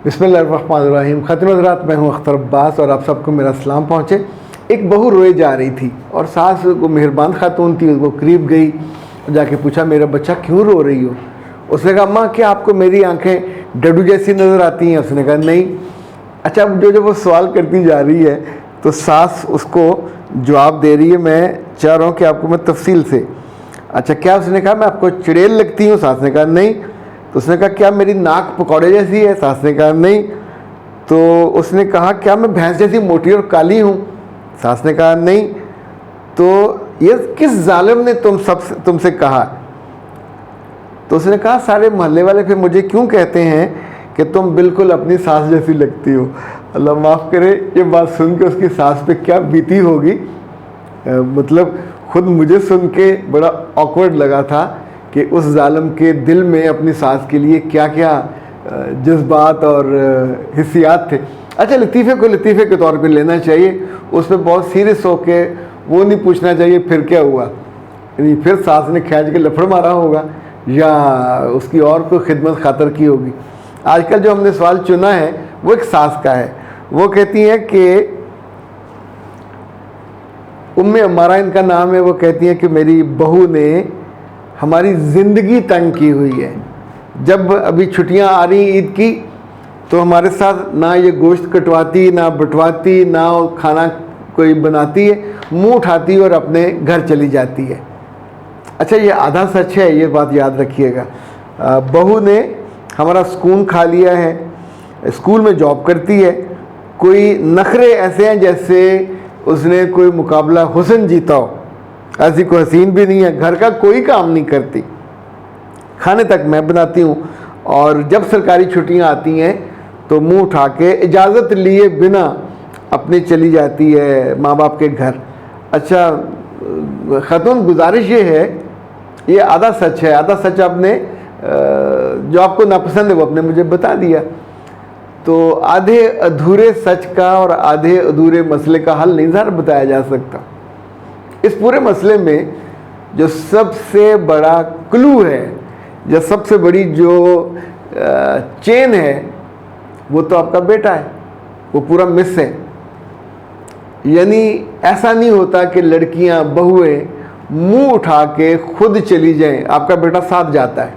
बिस्मिल्लाहिर्रहमानिर्रहीम। ख़त्म हज़रात, मैं हूँ अख्तर अब्बास और आप सबको मेरा सलाम पहुँचे। एक बहू रोए जा रही थी और सास को मेहरबान खातून थी, उसको करीब गई और जाके पूछा, मेरा बच्चा क्यों रो रही हो? उसने कहा, अम्मा क्या आपको मेरी आंखें डडू जैसी नज़र आती हैं? उसने कहा नहीं। अच्छा, अब जो वो सवाल करती जा रही है तो सास उसको जवाब दे रही है। मैं चाह रहा हूँ कि आपको मैं तफसील से। अच्छा, क्या? उसने कहा, मैं आपको चुड़ैल लगती हूँ? सास ने कहा नहीं। तो उसने कहा, क्या मेरी नाक पकौड़े जैसी है? सास ने कहा नहीं। तो उसने कहा, क्या मैं भैंस जैसी मोटी और काली हूँ? सास ने कहा नहीं। तो ये किस जालिम ने तुमसे कहा? तो उसने कहा, सारे मोहल्ले वाले फिर मुझे क्यों कहते हैं कि तुम बिल्कुल अपनी सास जैसी लगती हो। अल्लाह माफ़ करे, ये बात सुन के उसकी सास पे क्या बीती होगी। मतलब खुद मुझे सुन के बड़ा ऑकवर्ड लगा था कि उस जालिम के दिल में अपनी सास के लिए क्या क्या जज्बात और हिस्सियात थे। अच्छा, लतीफ़े को लतीफ़े के तौर पे लेना चाहिए, उस पर बहुत सीरियस होके वो नहीं पूछना चाहिए फिर क्या हुआ, यानी फिर सास ने खींच के लफड़ मारा होगा या उसकी और कोई खिदमत खातर की होगी। आजकल जो हमने सवाल चुना है वो एक सास का है। वो कहती हैं कि उम्मे अम्मारा इनका नाम है। वो कहती हैं कि मेरी बहू ने हमारी ज़िंदगी तंग की हुई है। जब अभी छुट्टियां आ रही ईद की तो हमारे साथ ना ये गोश्त कटवाती, ना बटवाती, ना खाना कोई बनाती है, मुंह उठाती और अपने घर चली जाती है। अच्छा, ये आधा सच है, ये बात याद रखिएगा। बहू ने हमारा सुकून खा लिया है, स्कूल में जॉब करती है, कोई नखरे ऐसे हैं जैसे उसने कोई मुकाबला हुस्न जीता हो। ऐसी कोई हसीन भी नहीं है, घर का कोई काम नहीं करती, खाने तक मैं बनाती हूँ। और जब सरकारी छुट्टियाँ आती हैं तो मुंह उठा के इजाज़त लिए बिना अपने चली जाती है माँ बाप के घर। अच्छा ख़ातून, गुजारिश ये है, ये आधा सच है, आधा सच आपने जो आपको नापसंद है वो आपने मुझे बता दिया। तो आधे अधूरे सच का और आधे अधूरे मसले का हल नहीं ज़रा बताया जा सकता। इस पूरे मसले में जो सबसे बड़ा क्लू है, जो सबसे बड़ी जो चेन है, वो तो आपका बेटा है, वो पूरा मिस है। यानी ऐसा नहीं होता कि लड़कियां बहुएं मुंह उठा के खुद चली जाएं, आपका बेटा साथ जाता है।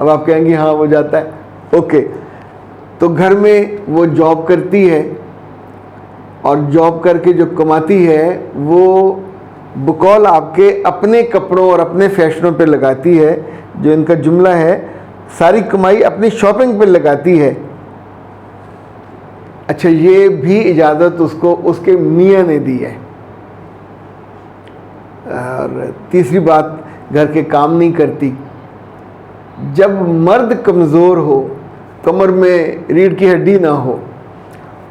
अब आप कहेंगे हाँ वो जाता है, ओके। तो घर में वो जॉब करती है और जॉब करके जो कमाती है वो बकौल आपके अपने कपड़ों और अपने फैशनों पे लगाती है। जो इनका जुमला है, सारी कमाई अपनी शॉपिंग पे लगाती है। अच्छा, ये भी इजाज़त उसको उसके मियाँ ने दी है। और तीसरी बात, घर के काम नहीं करती। जब मर्द कमज़ोर हो, कमर में रीढ़ की हड्डी ना हो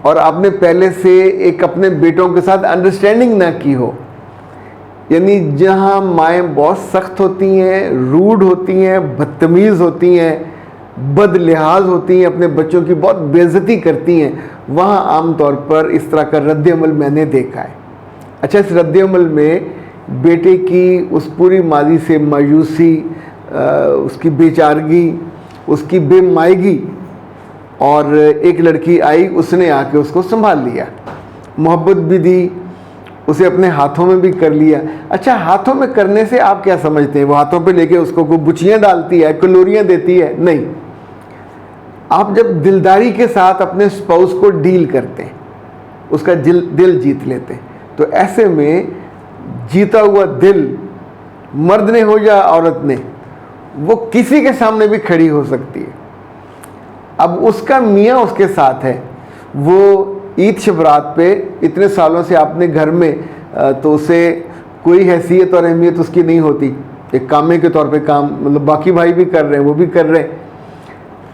और आपने पहले से एक अपने बेटों के साथ अंडरस्टैंडिंग ना की हो, यानी जहाँ माएँ बहुत सख्त होती हैं, रूड होती हैं, बदतमीज़ होती हैं, बदलिहाज होती हैं, अपने बच्चों की बहुत बेइज्जती करती हैं, वहाँ आमतौर पर इस तरह का रद्द-ए-अमल मैंने देखा है। अच्छा, इस रद्द-ए-अमल में बेटे की उस पूरी माजी से मायूसी, उसकी बेचारगी, उसकी बेमायगी, और एक लड़की आई, उसने आके उसको संभाल लिया, मोहब्बत भी दी, उसे अपने हाथों में भी कर लिया। अच्छा, हाथों में करने से आप क्या समझते हैं? वो हाथों पे लेके उसको कोई बुचियाँ डालती है, कैलोरियाँ देती है? नहीं। आप जब दिलदारी के साथ अपने स्पाउस को डील करते हैं, उसका दिल जीत लेते हैं, तो ऐसे में जीता हुआ दिल, मर्द ने हो या औरत ने, वो किसी के सामने भी खड़ी हो सकती है। अब उसका मियाँ उसके साथ है, वो ईद शबरात पे इतने सालों से आपने घर में, तो उसे कोई हैसियत और अहमियत उसकी नहीं होती, एक कामे के तौर पे काम, मतलब बाकी भाई भी कर रहे हैं, वो भी कर रहे हैं।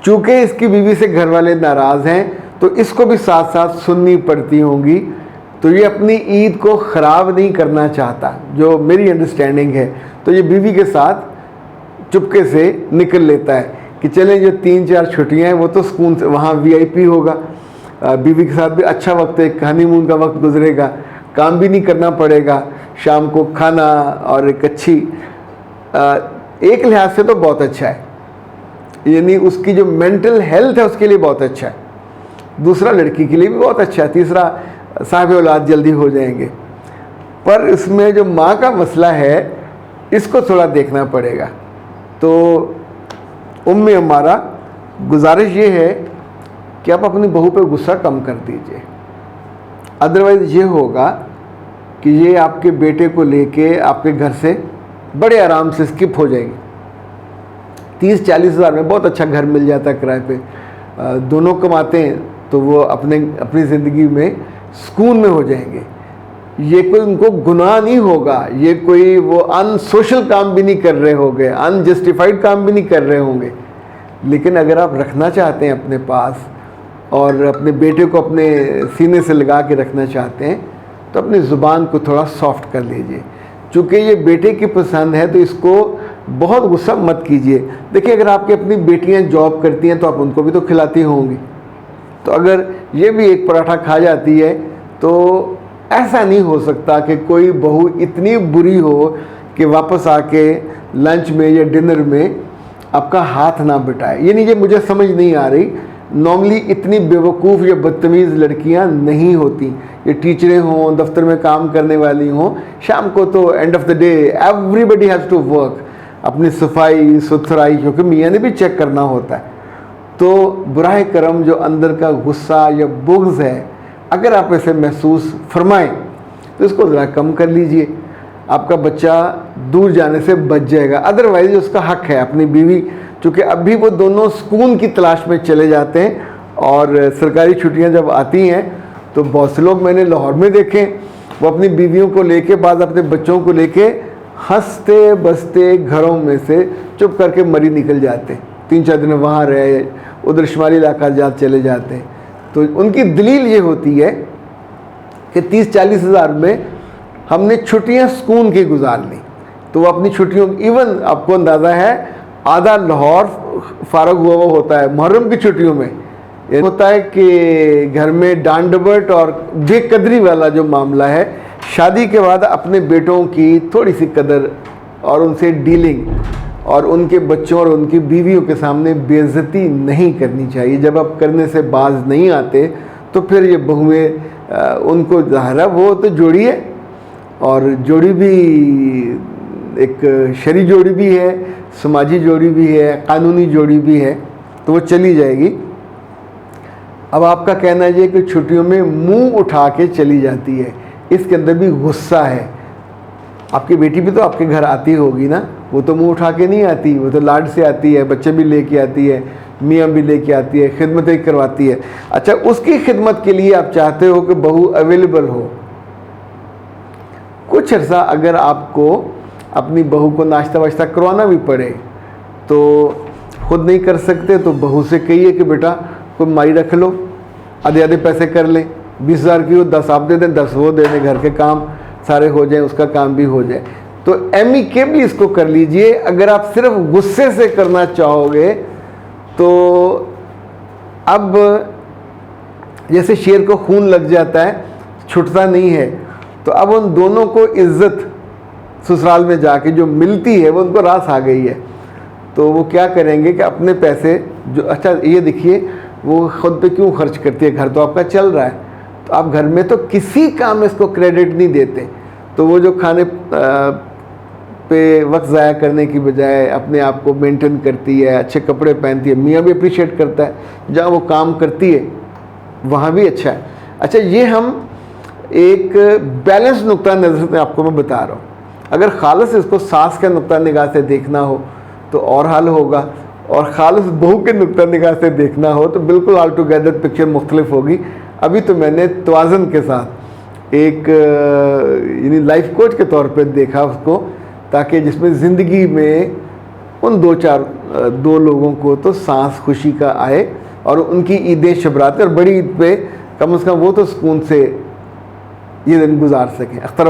चूँकि इसकी बीवी से घर वाले नाराज़ हैं तो इसको भी साथ साथ सुननी पड़ती होंगी, तो ये अपनी ईद को ख़राब नहीं करना चाहता, जो मेरी अंडरस्टैंडिंग है। तो ये बीवी के साथ चुपके से निकल लेता है कि चलें, जो 3-4 छुट्टियाँ हैं वो तो सुकून से वहाँ VIP होगा, बीवी के साथ भी अच्छा वक्त, एक हनीमून का वक्त गुजरेगा, काम भी नहीं करना पड़ेगा, शाम को खाना और एक अच्छी, एक लिहाज से तो बहुत अच्छा है, यानी उसकी जो मेंटल हेल्थ है उसके लिए बहुत अच्छा है। दूसरा लड़की के लिए भी बहुत अच्छा है, तीसरा साहिब औलाद जल्दी हो जाएंगे। पर इसमें जो माँ का मसला है इसको थोड़ा देखना पड़ेगा। तो उम्मे हमारा गुजारिश ये है कि आप अपनी बहू पे गुस्सा कम कर दीजिए, अदरवाइज़ ये होगा कि ये आपके बेटे को लेके आपके घर से बड़े आराम से स्किप हो जाएगी। 30-40 हज़ार में बहुत अच्छा घर मिल जाता है किराए पे, दोनों कमाते हैं तो वो अपनी ज़िंदगी में सुकून में हो जाएंगे। ये कोई उनको गुनाह नहीं होगा, ये कोई वो अनसोशल काम भी नहीं कर रहे होंगे, अनजस्टिफाइड काम भी नहीं कर रहे होंगे। लेकिन अगर आप रखना चाहते हैं अपने पास और अपने बेटे को अपने सीने से लगा के रखना चाहते हैं तो अपनी ज़ुबान को थोड़ा सॉफ्ट कर लीजिए। चूँकि ये बेटे की पसंद है तो इसको बहुत गुस्सा मत कीजिए। देखिए, अगर आपकी अपनी बेटियां जॉब करती हैं तो आप उनको भी तो खिलाती होंगी, तो अगर ये भी एक पराठा खा जाती है तो ऐसा नहीं हो सकता कि कोई बहू इतनी बुरी हो कि वापस आके लंच में या डिनर में आपका हाथ ना बिठाए। ये नहीं, ये मुझे समझ नहीं आ रही। नॉर्मली इतनी बेवकूफ़ या बदतमीज़ लड़कियां नहीं होती। ये टीचरें हों, दफ्तर में काम करने वाली हों, शाम को तो end of the day everybody has to work, अपनी सफाई सुथराई क्योंकि मियाँ ने भी चेक करना होता है। तो बुराए करम जो अंदर का गुस्सा या बुग़्ज़ है, अगर आप ऐसे महसूस फरमाएं तो इसको ज़रा कम कर लीजिए, आपका बच्चा दूर जाने से बच जाएगा। अदरवाइज़ उसका हक़ है अपनी बीवी, चूँकि अभी वो दोनों सुकून की तलाश में चले जाते हैं और सरकारी छुट्टियां जब आती हैं तो बहुत से लोग मैंने लाहौर में देखे, वो अपनी बीवियों को लेके, बाद अपने बच्चों को लेके हंसते बसते घरों में से चुप करके मरी निकल जाते, 3-4 दिन वहाँ रहे, उधर शुमाली इलाका जा चले जाते हैं। तो उनकी दलील ये होती है कि 30-40 हज़ार में हमने छुट्टियां सुकून की गुजार ली। तो वो अपनी छुट्टियों, इवन आपको अंदाज़ा है आधा लाहौर फारग हुआ वो होता है मुहर्रम की छुट्टियों में। ये होता है कि घर में डांट डपट और बेकदरी वाला जो मामला है, शादी के बाद अपने बेटों की थोड़ी सी कदर और उनसे डीलिंग और उनके बच्चों और उनकी बीवियों के सामने बेइज्जती नहीं करनी चाहिए। जब आप करने से बाज नहीं आते तो फिर ये बहुएं उनको ज़ाहिर वो तो जोड़ी है, और जोड़ी भी एक शरी जोड़ी भी है, समाजी जोड़ी भी है, कानूनी जोड़ी भी है, तो वो चली जाएगी। अब आपका कहना है कि छुट्टियों में मुंह उठा के चली जाती है, इसके अंदर भी गुस्सा है। आपकी बेटी भी तो आपके घर आती होगी ना, वो तो मुंह उठा के नहीं आती, वो तो लाड से आती है, बच्चे भी लेके आती है, मियाँ भी लेके आती है, खिदमतें करवाती है। अच्छा, उसकी खिदमत के लिए आप चाहते हो कि बहू अवेलेबल हो। कुछ अर्सा अगर आपको अपनी बहू को नाश्ता वाश्ता करवाना भी पड़े तो खुद नहीं कर सकते तो बहू से कहिए कि बेटा कोई माई रख लो, आधे आधे पैसे कर लें, 20,000 की हो 10 आप दे दें, 10 वो दे दें, घर के काम सारे हो जाएं, उसका काम भी हो जाए। तो एमिकेबली इसको कर लीजिए। अगर आप सिर्फ गुस्से से करना चाहोगे तो अब जैसे शेर को खून लग जाता है, छूटता नहीं है, तो अब उन दोनों को इज्जत ससुराल में जाके जो मिलती है वो उनको रास आ गई है। तो वो क्या करेंगे कि अपने पैसे जो, अच्छा ये देखिए वो ख़ुद पे क्यों खर्च करती है, घर तो आपका चल रहा है, तो आप घर में तो किसी काम में इसको क्रेडिट नहीं देते। तो वो जो खाने पे वक्त ज़ाया करने की बजाय अपने आप को मेंटेन करती है, अच्छे कपड़े पहनती है, मियाँ भी अप्रिशिएट करता है, जहाँ वो काम करती है वहाँ भी अच्छा है। अच्छा, ये हम एक बैलेंस नुक्ता नज़र से आपको मैं बता रहा हूँ। अगर खालिस इसको सास के नुक्ता निगाह से देखना हो तो और हाल होगा, और खालिस बहू के नुक्ता निगाह से देखना हो तो बिल्कुल ऑल टुगेदर पिक्चर मुख्तलिफ होगी। अभी तो मैंने तवाज़न के साथ एक यानी लाइफ कोच के तौर पे देखा उसको, ताकि जिसमें ज़िंदगी में उन दो लोगों को तो सांस खुशी का आए और उनकी ईदें शबरातें और बड़ी ईद पे कम से कम वो तो सुकून से ये दिन गुजार सकें। अख्तर